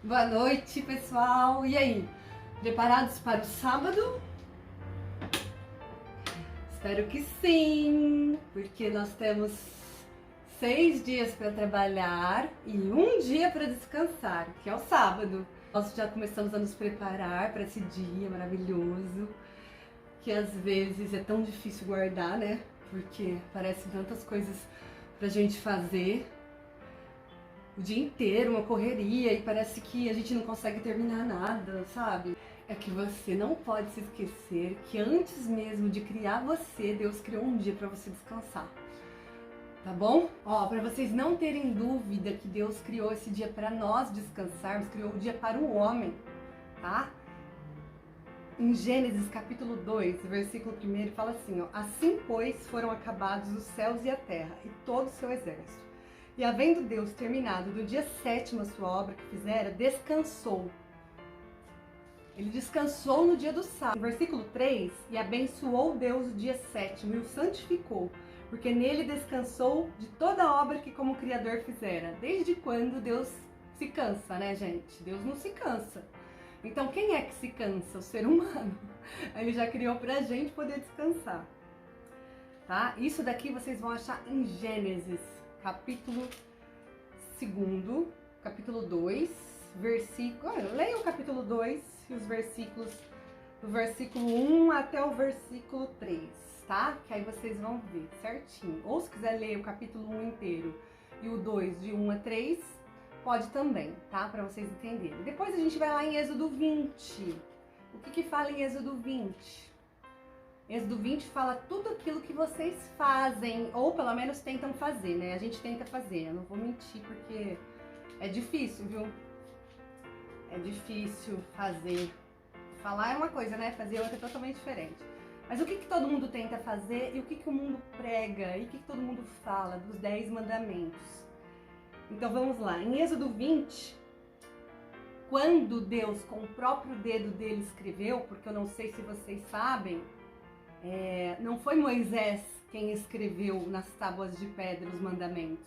Boa noite, pessoal! E aí, preparados para o sábado? Espero que sim, porque nós temos 6 dias para trabalhar e um dia para descansar, que é o sábado. Nós já começamos a nos preparar para esse dia maravilhoso, que às vezes é tão difícil guardar, né? Porque parecem tantas coisas pra gente fazer o dia inteiro, uma correria, e parece que a gente não consegue terminar nada, sabe? É que você não pode se esquecer que antes mesmo de criar você, Deus criou um dia para você descansar. Tá bom? Ó, para vocês não terem dúvida que Deus criou esse dia para nós descansarmos, criou o dia para o homem, tá? Em Gênesis capítulo 2, versículo 1, fala assim, ó: Assim, pois, foram acabados os céus e a terra e todo o seu exército. E havendo Deus terminado do dia 7º a sua obra que fizera, descansou. Ele descansou no dia do sábado. Versículo 3, e abençoou Deus o dia 7º e o santificou, porque nele descansou de toda a obra que como Criador fizera. Desde quando Deus se cansa, né, gente? Deus não se cansa. Então quem é que se cansa? O ser humano. Ele já criou pra gente poder descansar. Tá? Isso daqui vocês vão achar em Gênesis, capítulo 2, capítulo 2, versículo... Leia o capítulo 2 e os versículos, do versículo 1 até o versículo 3, tá? Que aí vocês vão ver certinho. Ou se quiser ler o capítulo 1 inteiro e o 2 de 1 a 3, pode também, tá? Para vocês entenderem. Depois a gente vai lá em Êxodo 20. O que fala em Êxodo 20? Êxodo 20 fala tudo aquilo que vocês fazem, ou pelo menos tentam fazer, né? A gente tenta fazer, eu não vou mentir porque é difícil, viu? É difícil fazer. Falar é uma coisa, né? Fazer outra é totalmente diferente. Mas o que todo mundo tenta fazer e o que o mundo prega e o que todo mundo fala dos 10 mandamentos? Então vamos lá, em Êxodo 20, quando Deus com o próprio dedo dele escreveu, porque eu não sei se vocês sabem, não foi Moisés quem escreveu nas tábuas de pedra os mandamentos.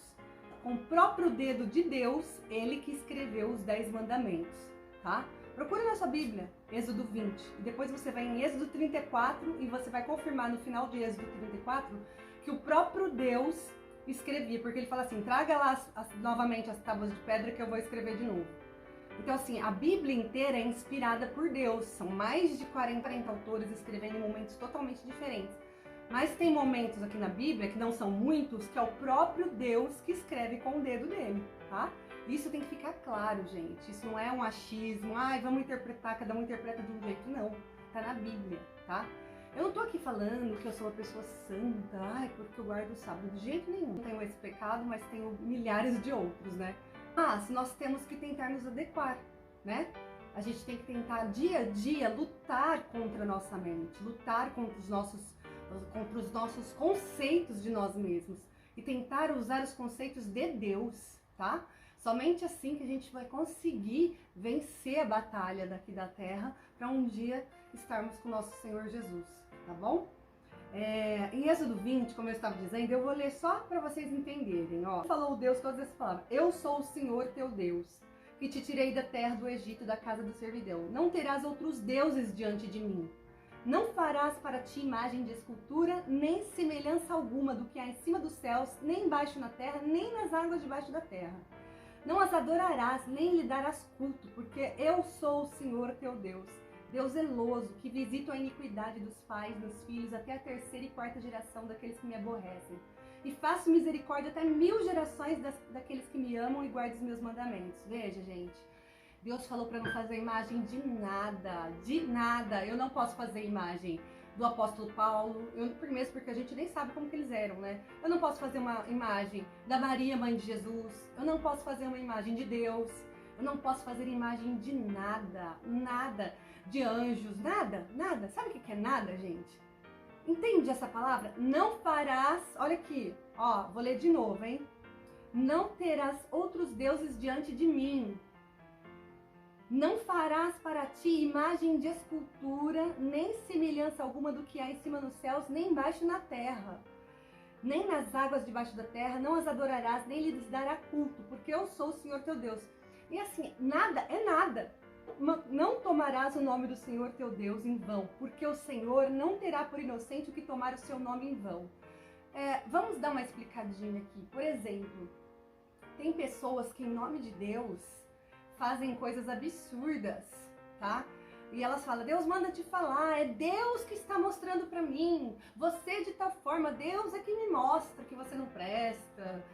Com o próprio dedo de Deus, ele que escreveu os 10 mandamentos, tá? Procura na sua Bíblia, Êxodo 20, e depois você vai em Êxodo 34 e você vai confirmar no final de Êxodo 34 que o próprio Deus escrevia, porque ele fala assim, traga lá novamente as tábuas de pedra que eu vou escrever de novo. Então assim, a Bíblia inteira é inspirada por Deus, são mais de 40 autores escrevendo em momentos totalmente diferentes. Mas tem momentos aqui na Bíblia, que não são muitos, que é o próprio Deus que escreve com o dedo dele, tá? Isso tem que ficar claro, gente, isso não é um achismo, vamos interpretar, cada um interpreta de um jeito, não, tá na Bíblia, tá? Eu não tô aqui falando que eu sou uma pessoa santa, porque eu guardo o sábado, de jeito nenhum. Não tenho esse pecado, mas tenho milhares de outros, né? Mas nós temos que tentar nos adequar, né? A gente tem que tentar dia a dia lutar contra a nossa mente, lutar contra os nossos conceitos de nós mesmos e tentar usar os conceitos de Deus, tá? Somente assim que a gente vai conseguir vencer a batalha daqui da terra para um dia estarmos com o nosso Senhor Jesus, tá bom? Em Êxodo 20, como eu estava dizendo, eu vou ler só para vocês entenderem, ó. Falou Deus todas essas palavras: Eu sou o Senhor teu Deus, que te tirei da terra do Egito, da casa do servidão. Não terás outros deuses diante de mim. Não farás para ti imagem de escultura, nem semelhança alguma do que há em cima dos céus, nem embaixo na terra, nem nas águas debaixo da terra. Não as adorarás, nem lhe darás culto, porque eu sou o Senhor teu Deus, Deus zeloso, que visito a iniquidade dos pais nos filhos até a 3ª e 4ª geração daqueles que me aborrecem. E faço misericórdia até 1000 gerações daqueles que me amam e guardam os meus mandamentos. Veja, gente, Deus falou para não fazer imagem de nada, de nada. Eu não posso fazer imagem do apóstolo Paulo, primeiro porque a gente nem sabe como que eles eram, né? Eu não posso fazer uma imagem da Maria, mãe de Jesus. Eu não posso fazer uma imagem de Deus. Eu não posso fazer imagem de nada, nada. De anjos, nada, nada. Sabe o que é nada, gente? Entende essa palavra? Não farás, olha aqui, ó, vou ler de novo, hein? Não terás outros deuses diante de mim. Não farás para ti imagem de escultura, nem semelhança alguma do que há em cima nos céus, nem embaixo na terra. Nem nas águas debaixo da terra, não as adorarás, nem lhes dará culto, porque eu sou o Senhor teu Deus. E assim, nada é não tomarás o nome do Senhor teu Deus em vão, porque o Senhor não terá por inocente o que tomar o seu nome em vão. Vamos dar uma explicadinha aqui. Por exemplo, tem pessoas que em nome de Deus fazem coisas absurdas, tá? E elas falam, Deus manda te falar, é Deus que está mostrando para mim, você de tal forma, Deus é que me mostra que você não presta.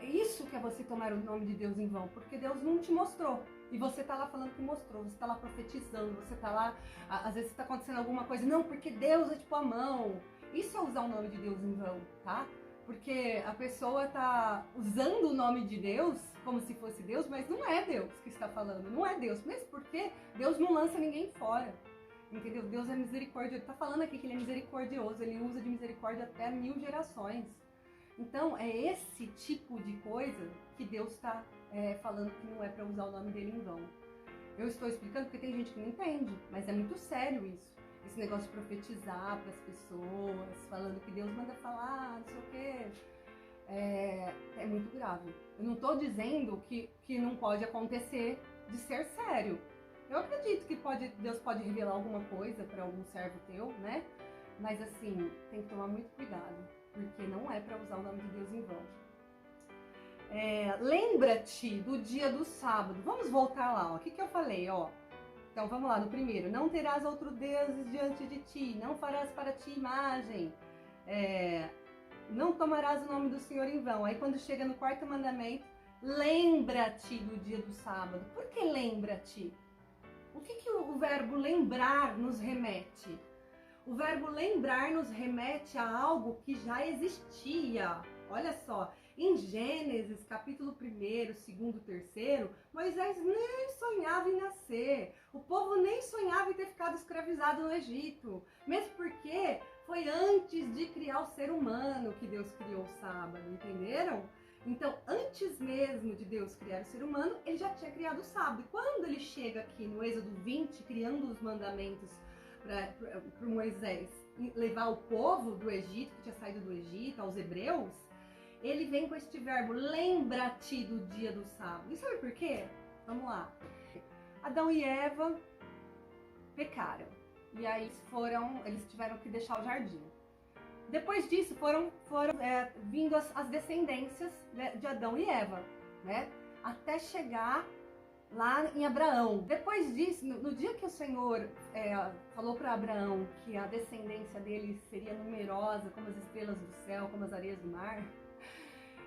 Isso que é você tomar o nome de Deus em vão, porque Deus não te mostrou. E você tá lá falando que mostrou, você tá lá profetizando, você tá lá, às vezes tá acontecendo alguma coisa, não, porque Deus é tipo a mão. Isso é usar o nome de Deus em vão, tá? Porque a pessoa tá usando o nome de Deus como se fosse Deus, mas não é Deus que está falando, não é Deus. Mesmo porque Deus não lança ninguém fora, entendeu? Deus é misericórdia, ele tá falando aqui que ele é misericordioso, ele usa de misericórdia até 1000 gerações. Então é esse tipo de coisa que Deus está falando que não é para usar o nome dele em vão. Eu estou explicando porque tem gente que não entende, mas é muito sério isso. Esse negócio de profetizar para as pessoas, falando que Deus manda falar, não sei o quê, é muito grave. Eu não estou dizendo que não pode acontecer de ser sério. Eu acredito que Deus pode revelar alguma coisa para algum servo teu, né? Mas assim, tem que tomar muito cuidado, porque não é para usar o nome de Deus em vão. Lembra-te do dia do sábado. Vamos voltar lá, ó. O que eu falei, ó? Então vamos lá, no primeiro. Não terás outro deuses diante de ti, não farás para ti imagem, não tomarás o nome do Senhor em vão. Aí quando chega no quarto mandamento, lembra-te do dia do sábado. Por que lembra-te? O que o verbo lembrar nos remete? O verbo lembrar nos remete a algo que já existia. Olha só, em Gênesis, capítulo 1º, 2º, 3º, Moisés nem sonhava em nascer. O povo nem sonhava em ter ficado escravizado no Egito. Mesmo porque foi antes de criar o ser humano que Deus criou o sábado, entenderam? Então, antes mesmo de Deus criar o ser humano, ele já tinha criado o sábado. E quando ele chega aqui no Êxodo 20, criando os mandamentos para Moisés levar o povo do Egito, que tinha saído do Egito, aos hebreus, ele vem com este verbo, lembra-te do dia do sábado. E sabe por quê? Vamos lá. Adão e Eva pecaram. E aí eles tiveram que deixar o jardim. Depois disso foram vindo as descendências de Adão e Eva, né? Até chegar lá em Abraão. Depois disso, no dia que o Senhor falou para Abraão que a descendência dele seria numerosa como as estrelas do céu, como as areias do mar,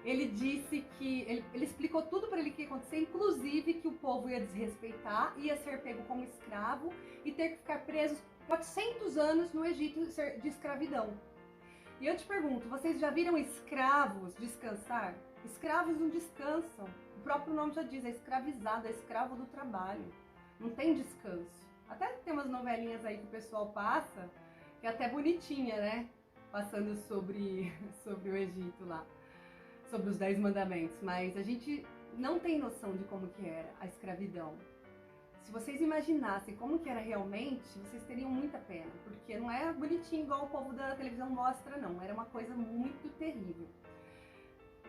ele disse que ele explicou tudo para ele que ia acontecer, inclusive que o povo ia desrespeitar, ia ser pego como escravo e ter que ficar preso 400 anos no Egito de escravidão. E eu te pergunto, vocês já viram escravos descansar? Escravos não descansam. O próprio nome já diz, é escravizado, é escravo do trabalho. Não tem descanso. Até tem umas novelinhas aí que o pessoal passa, que é até bonitinha, né? Passando sobre o Egito lá, sobre os 10 mandamentos. Mas a gente não tem noção de como que era a escravidão. Se vocês imaginassem como que era realmente, vocês teriam muita pena, porque não é bonitinho igual o povo da televisão mostra, não. Era uma coisa muito terrível.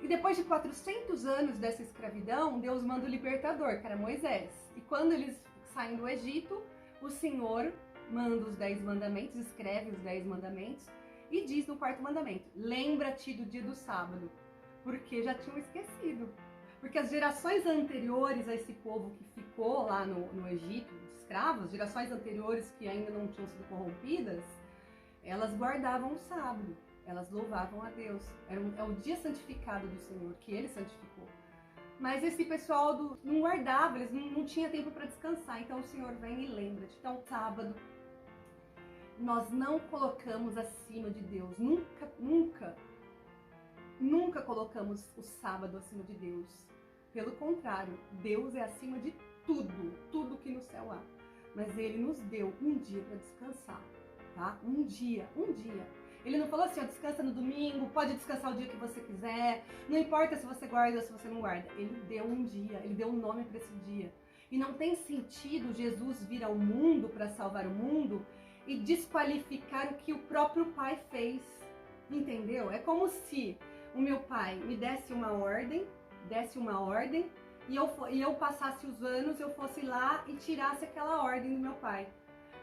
E depois de 400 anos dessa escravidão, Deus manda o libertador, que era Moisés. E quando eles saem do Egito, o Senhor manda os 10 mandamentos, escreve os 10 mandamentos e diz no quarto mandamento, lembra-te do dia do sábado, porque já tinham esquecido. Porque as gerações anteriores a esse povo que ficou lá no Egito, escravos, gerações anteriores que ainda não tinham sido corrompidas, elas guardavam o sábado, elas louvavam a Deus. É o dia santificado do Senhor, que Ele santificou. Mas esse pessoal não guardava, eles não tinham tempo para descansar, então o Senhor vem e lembra-te. Então, sábado, nós não colocamos acima de Deus, nunca colocamos o sábado acima de Deus. Pelo contrário, Deus é acima de tudo que no céu há. Mas Ele nos deu um dia para descansar, tá? Um dia. Ele não falou assim, ó, descansa no domingo, pode descansar o dia que você quiser, não importa se você guarda ou se você não guarda. Ele deu um dia, Ele deu um nome para esse dia. E não tem sentido Jesus vir ao mundo para salvar o mundo e desqualificar o que o próprio Pai fez, entendeu? É como se o meu pai me desse uma ordem e eu passasse os anos, eu fosse lá e tirasse aquela ordem do meu pai.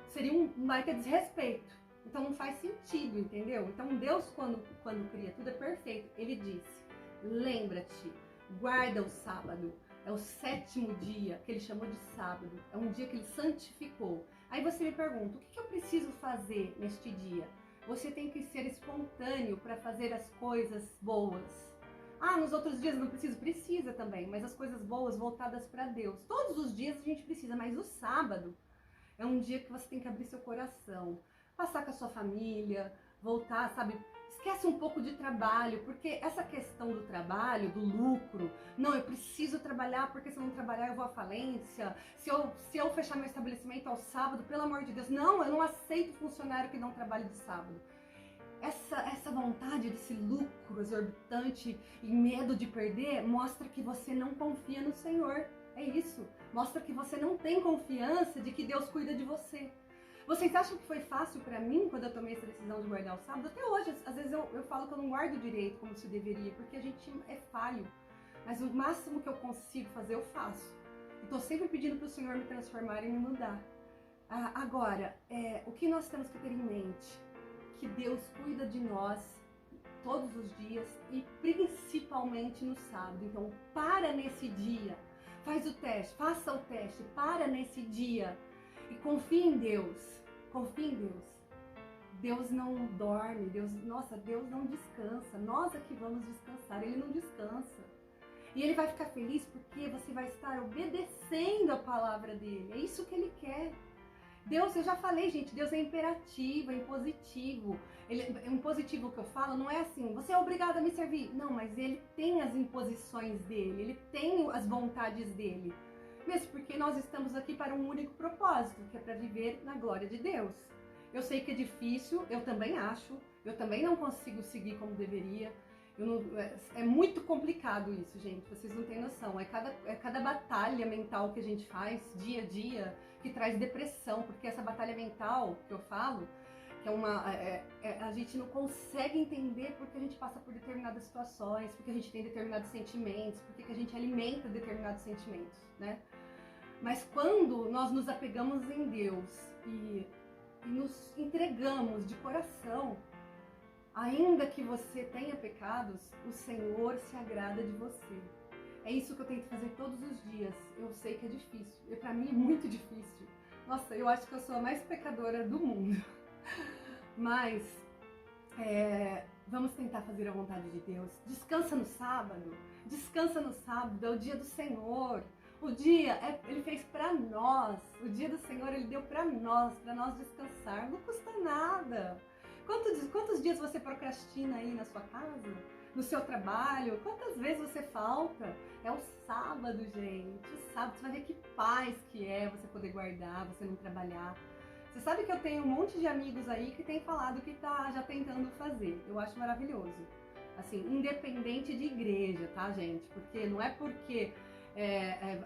Seria um baita desrespeito. Então não faz sentido, entendeu? Então Deus, quando cria tudo, é perfeito. Ele disse, lembra-te, guarda o sábado. É o 7º dia, que ele chamou de sábado. É um dia que ele santificou. Aí você me pergunta, o que eu preciso fazer neste dia? Você tem que ser espontâneo para fazer as coisas boas. Ah, nos outros dias não preciso? Precisa também, mas as coisas boas voltadas para Deus. Todos os dias a gente precisa, mas o sábado é um dia que você tem que abrir seu coração, passar com a sua família, voltar, sabe? Esquece um pouco de trabalho, porque essa questão do trabalho, do lucro, não, eu preciso trabalhar porque se eu não trabalhar eu vou à falência, se eu fechar meu estabelecimento ao sábado, pelo amor de Deus, não, eu não aceito funcionário que não trabalhe de sábado. Essa vontade desse lucro exorbitante e medo de perder mostra que você não confia no Senhor. É isso. Mostra que você não tem confiança de que Deus cuida de você. Vocês acham que foi fácil para mim quando eu tomei essa decisão de guardar o sábado? Até hoje, às vezes eu falo que eu não guardo direito como se deveria, porque a gente é falho. Mas o máximo que eu consigo fazer, eu faço. E estou sempre pedindo para o Senhor me transformar e me mudar. Agora, o que nós temos que ter em mente? Que Deus cuida de nós todos os dias e principalmente no sábado. Então, para nesse dia, faz o teste, faça o teste, para nesse dia e confie em Deus. Confie em Deus. Deus não dorme, Deus não descansa. Nós é que vamos descansar, Ele não descansa. E Ele vai ficar feliz porque você vai estar obedecendo a palavra dEle. É isso que Ele quer. Deus, eu já falei, gente, Deus é imperativo, é impositivo. Impositivo que eu falo não é assim, você é obrigado a me servir. Não, mas ele tem as imposições dele, ele tem as vontades dele. Mesmo porque nós estamos aqui para um único propósito, que é para viver na glória de Deus. Eu sei que é difícil, eu também acho, eu também não consigo seguir como deveria. É muito complicado isso, gente, vocês não têm noção. É cada batalha mental que a gente faz dia a dia que traz depressão, porque essa batalha mental que eu falo, que a gente não consegue entender porque a gente passa por determinadas situações, porque a gente tem determinados sentimentos, porque a gente alimenta determinados sentimentos, né? Mas quando nós nos apegamos em Deus e nos entregamos de coração, ainda que você tenha pecados, o Senhor se agrada de você. É isso que eu tento fazer todos os dias. Eu sei que é difícil. E para mim é muito difícil. Nossa, eu acho que eu sou a mais pecadora do mundo. Mas vamos tentar fazer a vontade de Deus. Descansa no sábado. Descansa no sábado. É o dia do Senhor. O dia Ele fez para nós. O dia do Senhor Ele deu para nós descansar. Não custa nada. Quantos dias você procrastina aí na sua casa? No seu trabalho? Quantas vezes você falta? É o sábado, gente. O sábado, você vai ver que paz que é você poder guardar, você não trabalhar. Você sabe que eu tenho um monte de amigos aí que tem falado que tá já tentando fazer. Eu acho maravilhoso. Assim, independente de igreja, tá, gente? Porque não é porque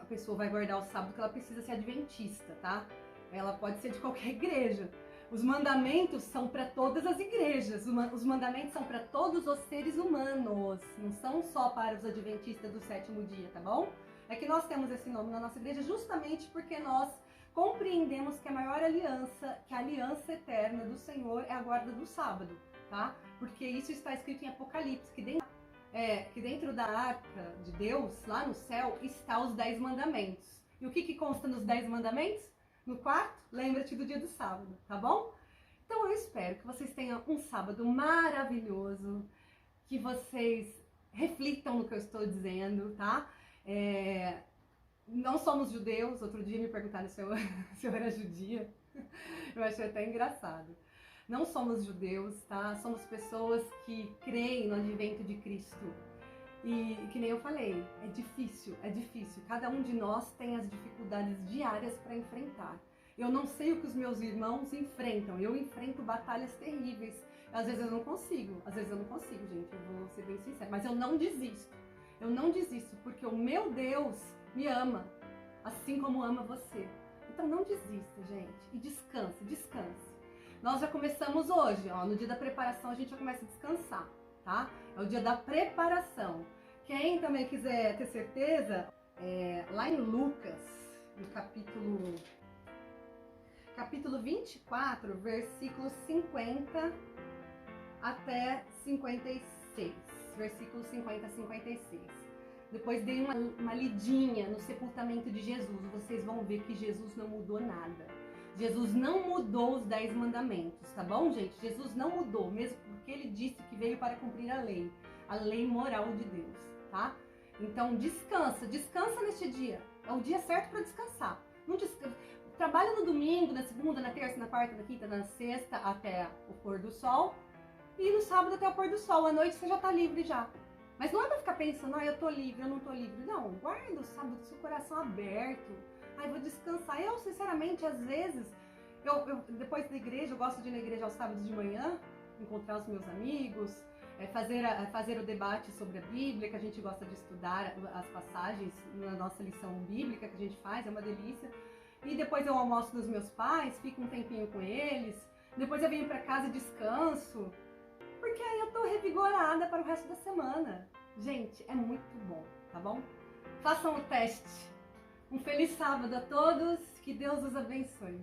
a pessoa vai guardar o sábado que ela precisa ser adventista, tá? Ela pode ser de qualquer igreja. Os mandamentos são para todas as igrejas, os mandamentos são para todos os seres humanos, não são só para os adventistas do 7º dia, tá bom? É que nós temos esse nome na nossa igreja justamente porque nós compreendemos que a maior aliança, que a aliança eterna do Senhor é a guarda do sábado, tá? Porque isso está escrito em Apocalipse, que dentro da arca de Deus, lá no céu, está os 10 mandamentos. E o que consta nos 10 mandamentos? No quarto, lembra-te do dia do sábado, tá bom? Então eu espero que vocês tenham um sábado maravilhoso, que vocês reflitam no que eu estou dizendo, tá? Não somos judeus, outro dia me perguntaram se eu era judia, eu achei até engraçado. Não somos judeus, tá? Somos pessoas que creem no advento de Cristo. E que nem eu falei, é difícil. Cada um de nós tem as dificuldades diárias para enfrentar. Eu não sei o que os meus irmãos enfrentam, eu enfrento batalhas terríveis. Às vezes eu não consigo, gente, eu vou ser bem sincera, mas eu não desisto. Eu não desisto porque o meu Deus me ama, assim como ama você. Então não desista, gente, e descanse. Nós já começamos hoje, ó, no dia da preparação a gente já começa a descansar. Tá? É o dia da preparação. Quem também quiser ter certeza, Lá em Lucas, no capítulo 24, versículos 50 até 56. Versículos 50 a 56. Depois dei uma lidinha no sepultamento de Jesus. Vocês vão ver que Jesus não mudou nada. Jesus não mudou os 10 mandamentos, tá bom, gente? Jesus não mudou, mesmo porque ele disse que veio para cumprir a lei moral de Deus, tá? Então descansa neste dia. É o dia certo para descansar. Não descansa. Trabalha no domingo, na segunda, na terça, na quarta, na quinta, na sexta, até o pôr do sol. E no sábado até o pôr do sol. À noite você já tá livre já. Mas não é pra ficar pensando, eu tô livre, eu não tô livre. Não, guarda o sábado com seu coração aberto. Vou descansar. Eu, sinceramente, às vezes, depois da igreja, eu gosto de ir na igreja aos sábados de manhã, encontrar os meus amigos, fazer o debate sobre a Bíblia, que a gente gosta de estudar as passagens na nossa lição bíblica que a gente faz, é uma delícia. E depois eu almoço com os meus pais, fico um tempinho com eles, depois eu venho pra casa e descanso, porque aí eu tô revigorada para o resto da semana. Gente, é muito bom, tá bom? Façam o teste. Um feliz sábado a todos, que Deus os abençoe.